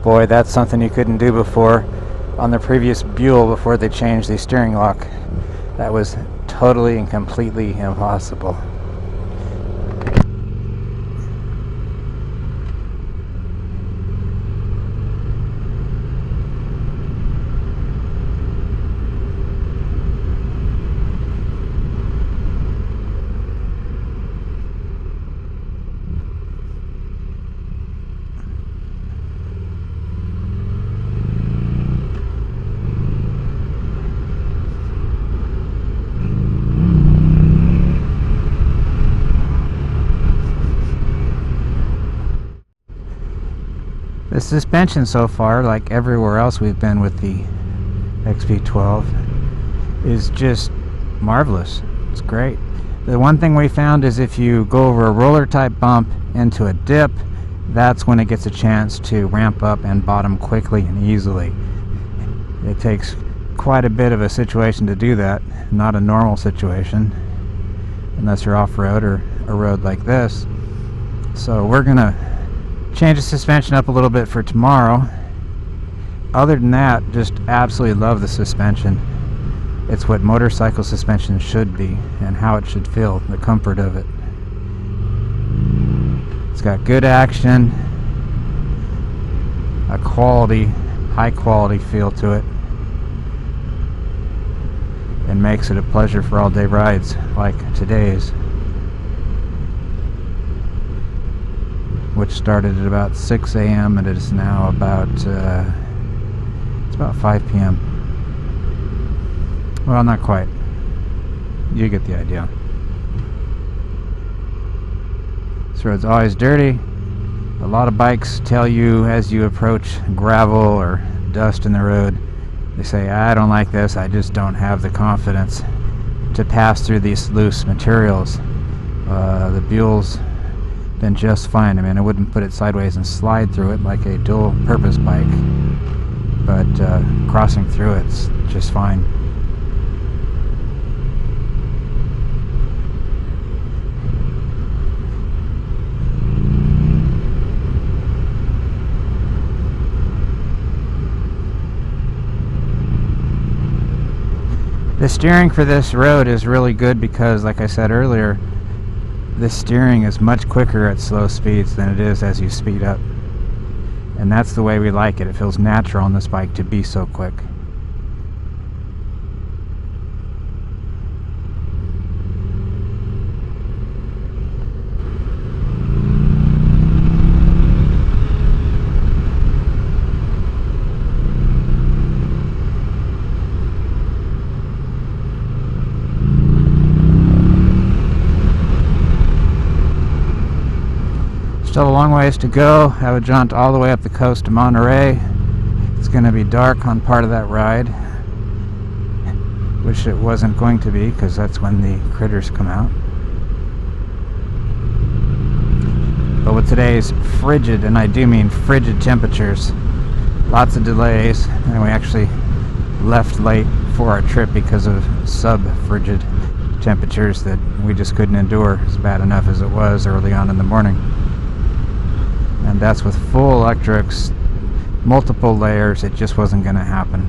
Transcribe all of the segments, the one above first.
Boy, that's something you couldn't do before on the previous Buell before they changed the steering lock. That was totally and completely impossible. The suspension so far, like everywhere else we've been with the XB12, is just marvelous. It's great. The one thing we found is if you go over a roller type bump into a dip, that's when it gets a chance to ramp up and bottom quickly and easily. It takes quite a bit of a situation to do that, not a normal situation, unless you're off-road or a road like this. So we're gonna change the suspension up a little bit for tomorrow. Other than that, just absolutely love the suspension. It's what motorcycle suspension should be and how it should feel, the comfort of it. It's got good action, a quality, high quality feel to it, and makes it a pleasure for all day rides like today's, which started at about 6 a.m. and it is now about it's about 5 p.m. Well, not quite. You get the idea. This road's always dirty. A lot of bikes tell you as you approach gravel or dust in the road, they say, I don't like this, I just don't have the confidence to pass through these loose materials. The Buell's been just fine. I mean, I wouldn't put it sideways and slide through it like a dual purpose bike, but crossing through it's just fine. The steering for this road is really good because, like I said earlier, the steering is much quicker at slow speeds than it is as you speed up. And that's the way we like it. It feels natural on this bike to be so quick. Still a long ways to go. I would jaunt all the way up the coast to Monterey. It's going to be dark on part of that ride, which it wasn't going to be because that's when the critters come out. But with today's frigid, and I do mean frigid temperatures, lots of delays, and we actually left late for our trip because of sub-frigid temperatures that we just couldn't endure, as bad enough as it was early on in the morning. And that's with full electrics, multiple layers, it just wasn't going to happen.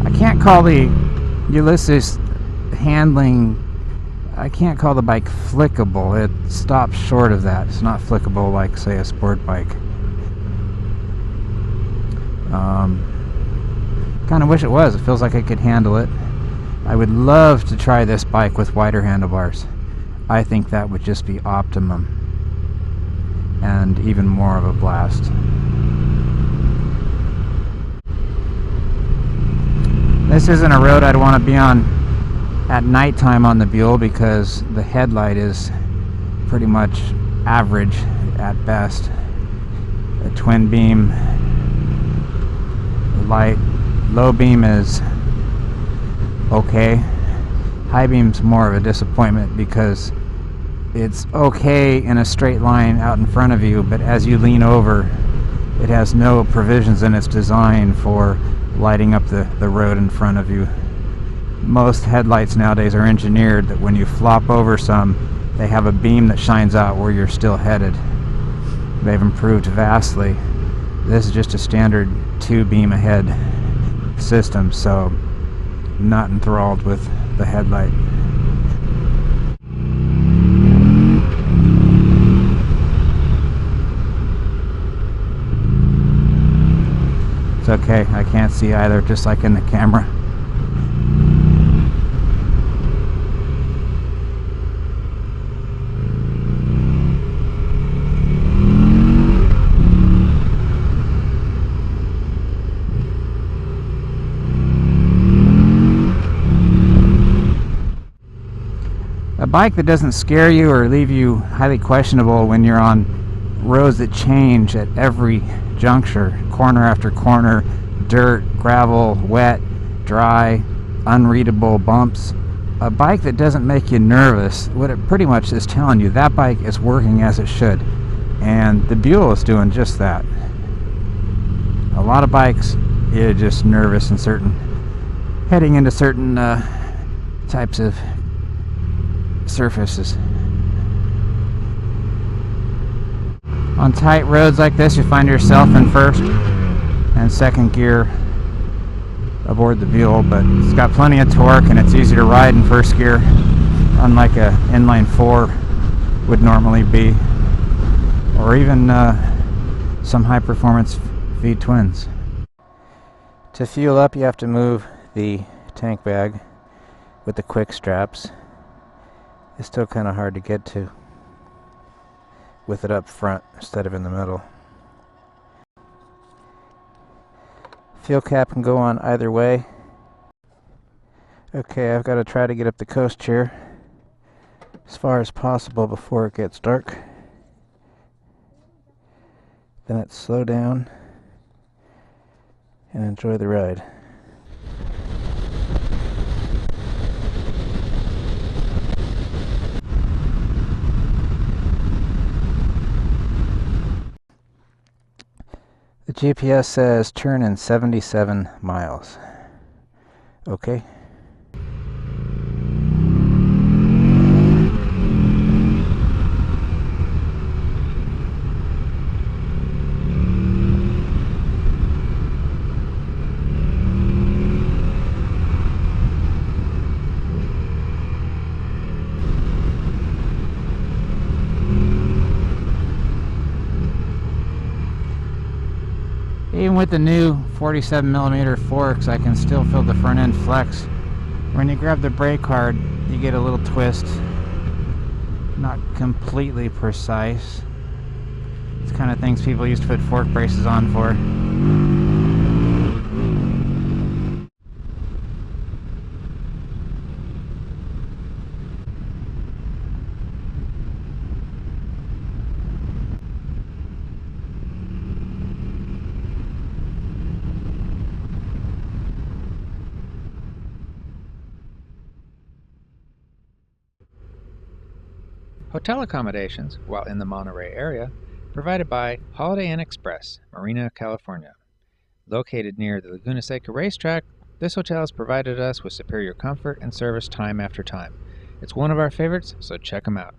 I can't call the Ulysses handling, I can't call the bike flickable. It stops short of that. It's not flickable like, say, a sport bike. Kind of wish it was. It feels like I could handle it. I would love to try this bike with wider handlebars. I think that would just be optimum and even more of a blast. This isn't a road I'd want to be on at nighttime on the Buell because the headlight is pretty much average at best. A twin beam light, low beam is okay. High beam's more of a disappointment because it's okay in a straight line out in front of you, but as you lean over, it has no provisions in its design for lighting up the road in front of you. Most headlights nowadays are engineered that when you flop over some, they have a beam that shines out where you're still headed. They've improved vastly. This is just a standard 2-beam ahead system, so I'm not enthralled with the headlight. It's okay, I can't see either, just like in the camera. A bike that doesn't scare you or leave you highly questionable when you're on roads that change at every juncture, corner after corner, dirt, gravel, wet, dry, unreadable bumps. A bike that doesn't make you nervous, what it pretty much is telling you, that bike is working as it should. And the Buell is doing just that. A lot of bikes, you're just nervous and heading into certain types of surfaces. On tight roads like this, you find yourself in first and second gear aboard the Buell, but it's got plenty of torque and it's easy to ride in first gear, unlike a inline 4 would normally be, or even some high performance V twins. To fuel up, you have to move the tank bag with the quick straps. It's still kind of hard to get to with it up front instead of in the middle. Fuel cap can go on either way. Okay, I've got to try to get up the coast here as far as possible before it gets dark. Then it's slow down and enjoy the ride. The GPS says turn in 77 miles. Okay. Even with the new 47mm forks, I can still feel the front end flex. When you grab the brake hard, you get a little twist. Not completely precise. It's the kind of things people used to put fork braces on for. Hotel accommodations, while in the Monterey area, provided by Holiday Inn Express, Marina, California. Located near the Laguna Seca racetrack, this hotel has provided us with superior comfort and service time after time. It's one of our favorites, so check them out.